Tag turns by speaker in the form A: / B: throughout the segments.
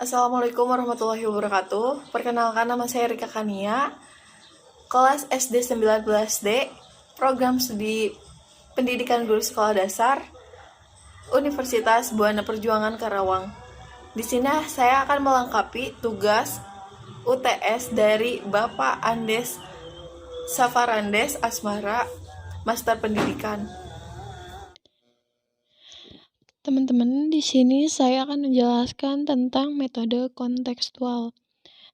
A: Assalamualaikum warahmatullahi wabarakatuh. Perkenalkan, nama saya Rika Kania, kelas SD 19D, program studi Pendidikan Guru Sekolah Dasar, Universitas Buana Perjuangan Karawang. Di sini saya akan melengkapi tugas UTS dari Bapak Andes Safarandes Asmara, Master Pendidikan.
B: Teman-teman, di sini saya akan menjelaskan tentang metode kontekstual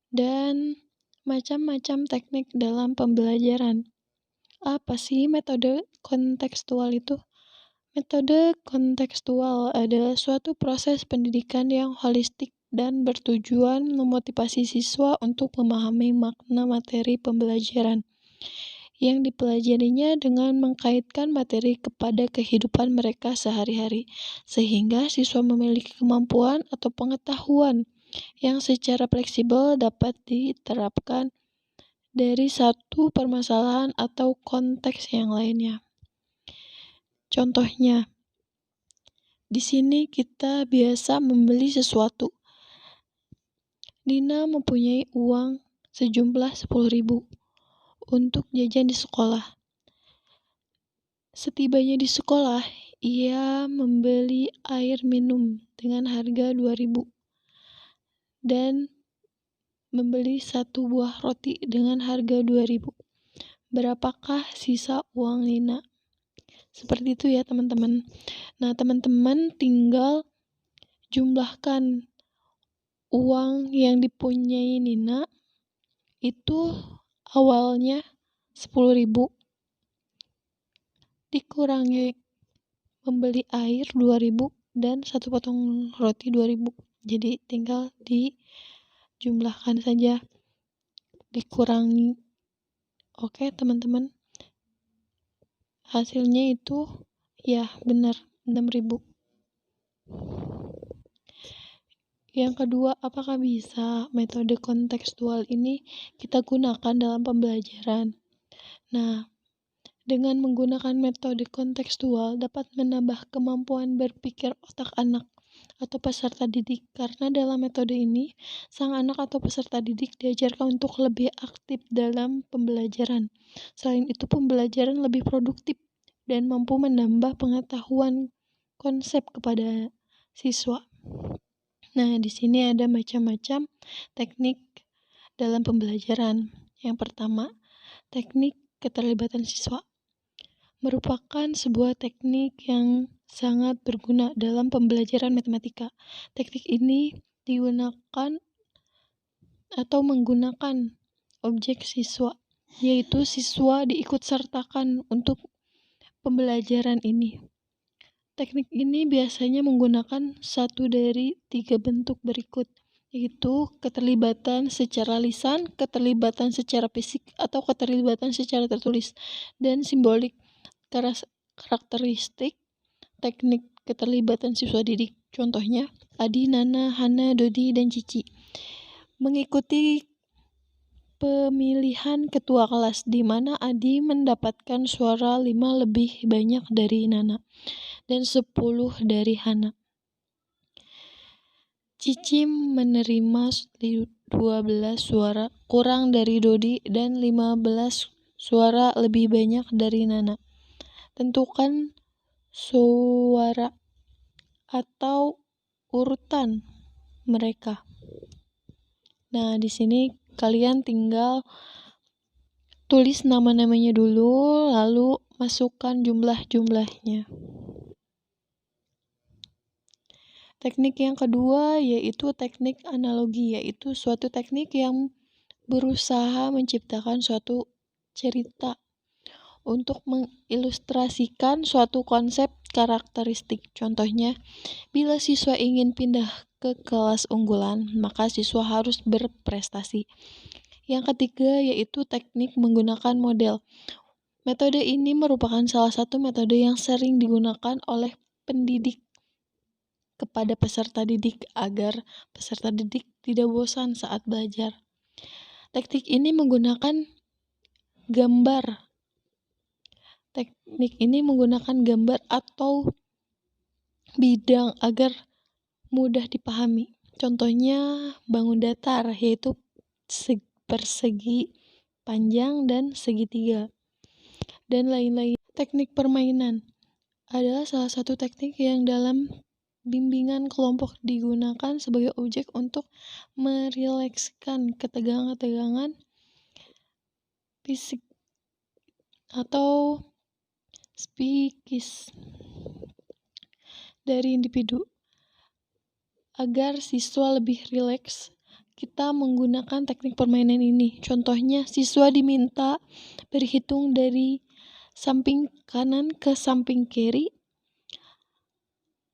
B: dan macam-macam teknik dalam pembelajaran. Apa sih metode kontekstual itu? Metode kontekstual adalah suatu proses pendidikan yang holistik dan bertujuan memotivasi siswa untuk memahami makna materi pembelajaran yang dipelajarinya dengan mengkaitkan materi kepada kehidupan mereka sehari-hari, sehingga siswa memiliki kemampuan atau pengetahuan yang secara fleksibel dapat diterapkan dari satu permasalahan atau konteks yang lainnya. Contohnya, di sini kita biasa membeli sesuatu. Nina mempunyai uang sejumlah 10.000 untuk jajan di sekolah. Setibanya di sekolah, ia membeli air minum dengan harga 2.000 dan membeli satu buah roti dengan harga 2.000. Berapakah sisa uang Nina? Seperti itu ya teman-teman. Nah, teman-teman tinggal jumlahkan uang yang dipunyai Nina itu awalnya 10.000 dikurangi membeli air 2.000 dan satu potong roti 2.000. Jadi tinggal dijumlahkan saja, dikurangi. Oke teman-teman, hasilnya itu ya benar 6.000. Yang kedua, apakah bisa metode kontekstual ini kita gunakan dalam pembelajaran? Nah, dengan menggunakan metode kontekstual dapat menambah kemampuan berpikir otak anak atau peserta didik, karena dalam metode ini sang anak atau peserta didik diajarkan untuk lebih aktif dalam pembelajaran. Selain itu, pembelajaran lebih produktif dan mampu menambah pengetahuan konsep kepada siswa. Nah, di sini ada macam-macam teknik dalam pembelajaran. Yang pertama, teknik keterlibatan siswa merupakan sebuah teknik yang sangat berguna dalam pembelajaran matematika. Teknik ini digunakan atau menggunakan objek siswa, yaitu siswa diikutsertakan untuk pembelajaran ini. Teknik ini biasanya menggunakan satu dari 3 bentuk berikut, yaitu keterlibatan secara lisan, keterlibatan secara fisik, atau keterlibatan secara tertulis, dan simbolik. Karakteristik teknik keterlibatan siswa didik, contohnya Adi, Nana, Hana, Dodi, dan Cici mengikuti pemilihan ketua kelas, di mana Adi mendapatkan suara 5 lebih banyak dari Nana dan 10 dari Hana. Cici menerima 12 suara kurang dari Dodi dan 15 suara lebih banyak dari Nana. Tentukan suara atau urutan mereka. Nah, di sini kalian tinggal tulis nama-namanya dulu, lalu masukkan jumlah-jumlahnya. Teknik yang kedua yaitu teknik analogi, yaitu suatu teknik yang berusaha menciptakan suatu cerita untuk mengilustrasikan suatu konsep karakteristik. Contohnya, bila siswa ingin pindah ke kelas unggulan, maka siswa harus berprestasi. Yang ketiga yaitu teknik menggunakan model. Metode ini merupakan salah satu metode yang sering digunakan oleh pendidik kepada peserta didik agar peserta didik tidak bosan saat belajar. Teknik ini menggunakan gambar. Teknik ini menggunakan gambar atau bidang agar mudah dipahami. Contohnya bangun datar, yaitu persegi, panjang, dan segitiga, dan lain-lain. Teknik permainan adalah salah satu teknik yang dalam bimbingan kelompok digunakan sebagai objek untuk merilekskan ketegangan-ketegangan fisik atau psikis dari individu. Agar siswa lebih rileks, kita menggunakan teknik permainan ini. Contohnya, siswa diminta berhitung dari samping kanan ke samping kiri,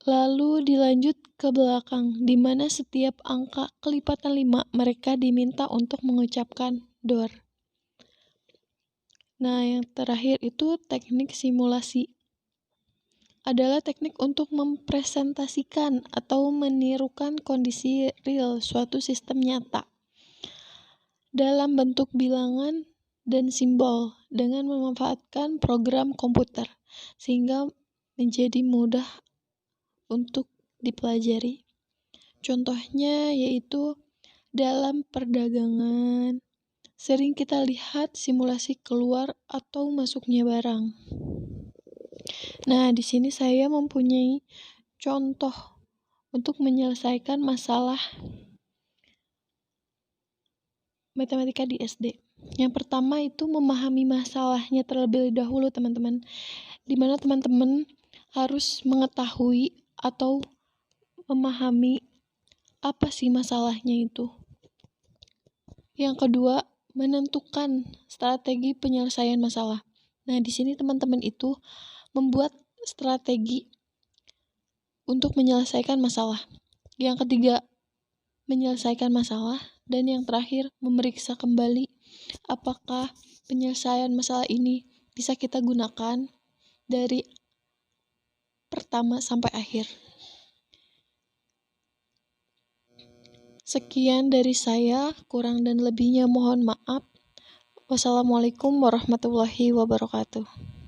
B: lalu dilanjut ke belakang, di mana setiap angka kelipatan 5 mereka diminta untuk mengucapkan door. Nah, yang terakhir itu teknik simulasi. Adalah teknik untuk mempresentasikan atau menirukan kondisi real suatu sistem nyata dalam bentuk bilangan dan simbol dengan memanfaatkan program komputer sehingga menjadi mudah untuk dipelajari. Contohnya yaitu dalam perdagangan, sering kita lihat simulasi keluar atau masuknya barang. Nah, di sini saya mempunyai contoh untuk menyelesaikan masalah matematika di SD. Yang pertama itu memahami masalahnya terlebih dahulu, teman-teman. Di mana teman-teman harus mengetahui atau memahami apa sih masalahnya itu. Yang kedua, menentukan strategi penyelesaian masalah. Nah, di sini teman-teman itu membuat strategi untuk menyelesaikan masalah. Yang ketiga, menyelesaikan masalah. Dan yang terakhir, memeriksa kembali apakah penyelesaian masalah ini bisa kita gunakan dari pertama sampai akhir. Sekian dari saya, kurang dan lebihnya mohon maaf. Wassalamualaikum warahmatullahi wabarakatuh.